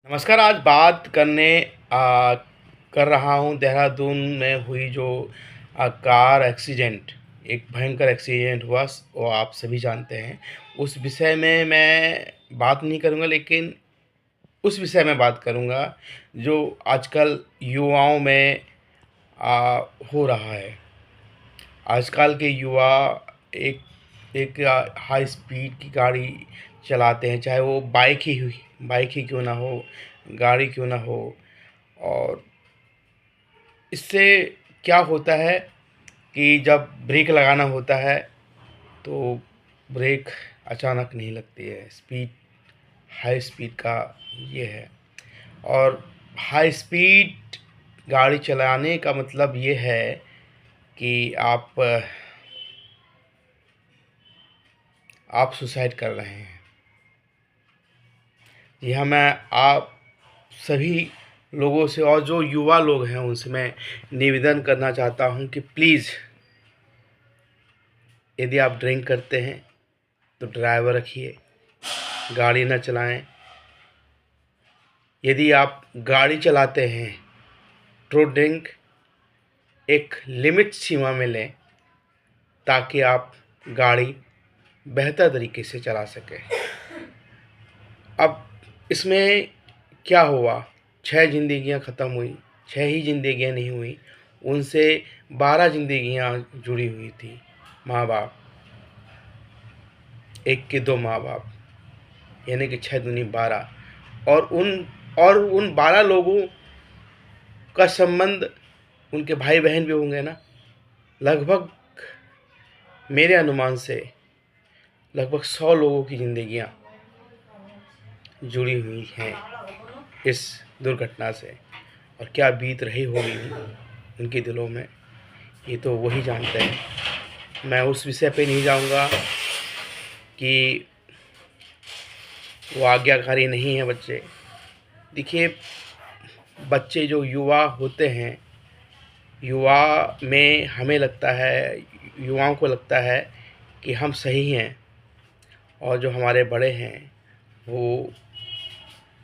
नमस्कार। आज बात कर रहा हूँ देहरादून में हुई जो कार एक्सीडेंट, एक भयंकर एक्सीडेंट हुआ, वो आप सभी जानते हैं। उस विषय में मैं बात नहीं करूँगा, लेकिन उस विषय में बात करूँगा जो आजकल युवाओं में हो रहा है। आजकल के युवा एक एक हाई स्पीड की गाड़ी चलाते हैं, चाहे वो बाइक ही क्यों ना हो, गाड़ी क्यों ना हो। और इससे क्या होता है कि जब ब्रेक लगाना होता है तो ब्रेक अचानक नहीं लगती है। हाई स्पीड का ये है। और हाई स्पीड गाड़ी चलाने का मतलब ये है कि आप सुसाइड कर रहे हैं। जी हाँ, मैं आप सभी लोगों से और जो युवा लोग हैं उनसे मैं निवेदन करना चाहता हूँ कि प्लीज़, यदि आप ड्रिंक करते हैं तो ड्राइवर रखिए, गाड़ी ना चलाएं। यदि आप गाड़ी चलाते हैं तो ड्रिंक एक लिमिट सीमा में लें, ताकि आप गाड़ी बेहतर तरीके से चला सकें। अब इसमें क्या हुआ, 6 ज़िंदगियां ख़त्म हुई। 6 ही ज़िंदगियां नहीं हुई, उनसे 12 ज़िंदगियां जुड़ी हुई थी। माँ बाप, एक के 2 माँ बाप, यानी कि 6 दूनी 12। और उन 12 लोगों का संबंध उनके भाई बहन भी होंगे ना। लगभग मेरे अनुमान से लगभग 100 लोगों की ज़िंदगियां जुड़ी हुई हैं इस दुर्घटना से। और क्या बीत रही होगी उनके दिलों में, ये तो वही जानते हैं। मैं उस विषय पे नहीं जाऊंगा कि वो आज्ञाकारी नहीं है बच्चे। देखिए, बच्चे जो युवा होते हैं, युवा में हमें लगता है, युवाओं को लगता है कि हम सही हैं, और जो हमारे बड़े हैं वो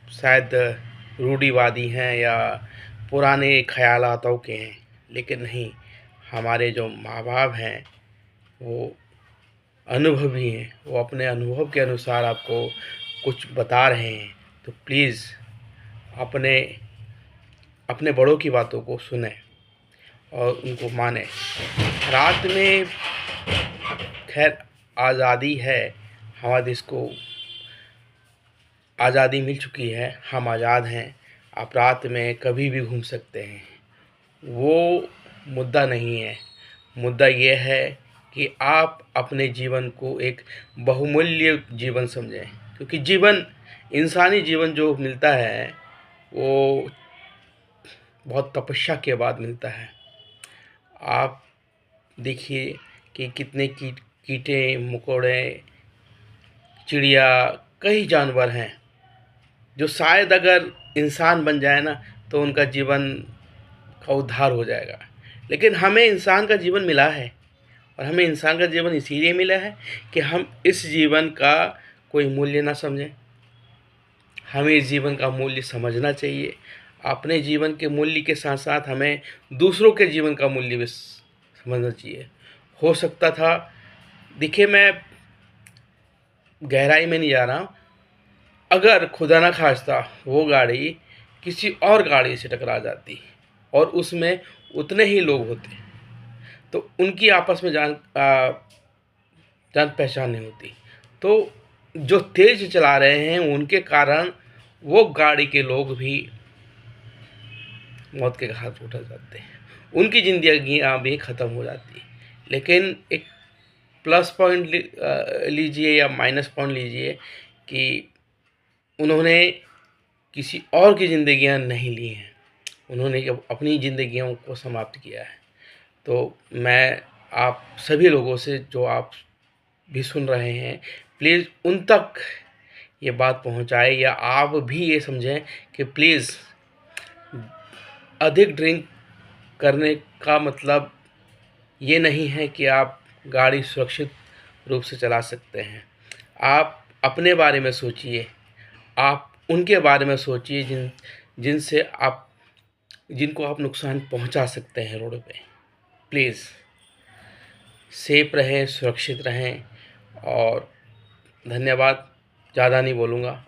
शायद रूढ़िवादी हैं या पुराने ख़यालातों के हैं। लेकिन नहीं, हमारे जो माँ बाप हैं वो अनुभवी हैं, वो अपने अनुभव के अनुसार आपको कुछ बता रहे हैं। तो प्लीज़ अपने अपने बड़ों की बातों को सुने और उनको माने। रात में खैर आज़ादी है, हमारे देश को आज़ादी मिल चुकी है, हम आज़ाद हैं। आप रात में कभी भी घूम सकते हैं, वो मुद्दा नहीं है। मुद्दा ये है कि आप अपने जीवन को एक बहुमूल्य जीवन समझें, क्योंकि इंसानी जीवन जो मिलता है वो बहुत तपस्या के बाद मिलता है। आप देखिए कि कितने कीड़े मकोड़े, चिड़िया, कई जानवर हैं जो शायद अगर इंसान बन जाए ना तो उनका जीवन का उद्धार हो जाएगा। लेकिन हमें इंसान का जीवन मिला है, और हमें इंसान का जीवन इसीलिए मिला है कि हम इस जीवन का कोई मूल्य ना समझें। हमें इस जीवन का मूल्य समझना चाहिए। अपने जीवन के मूल्य के साथ साथ हमें दूसरों के जीवन का मूल्य भी समझना चाहिए। हो सकता था, देखिए मैं गहराई में नहीं जा रहा हूँ, अगर खुदा ना खास्ता वो गाड़ी किसी और गाड़ी से टकरा जाती और उसमें उतने ही लोग होते, तो उनकी आपस में जान पहचान नहीं होती। तो जो तेज चला रहे हैं उनके कारण वो गाड़ी के लोग भी मौत के घाट उतर जाते हैं, उनकी ज़िंदगियाँ भी ख़त्म हो जाती है। लेकिन एक प्लस पॉइंट लीजिए या माइनस पॉइंट लीजिए कि उन्होंने किसी और की ज़िंदगियाँ नहीं ली हैं, उन्होंने अपनी ज़िंदगियों को समाप्त किया है। तो मैं आप सभी लोगों से, जो आप भी सुन रहे हैं, प्लीज़ उन तक ये बात पहुंचाएं, या आप भी ये समझें कि प्लीज़ अधिक ड्रिंक करने का मतलब ये नहीं है कि आप गाड़ी सुरक्षित रूप से चला सकते हैं। आप अपने बारे में सोचिए, आप उनके बारे में सोचिए जिनको आप नुकसान पहुंचा सकते हैं रोड पे। प्लीज़ सेफ रहें, सुरक्षित रहें और धन्यवाद। ज़्यादा नहीं बोलूँगा।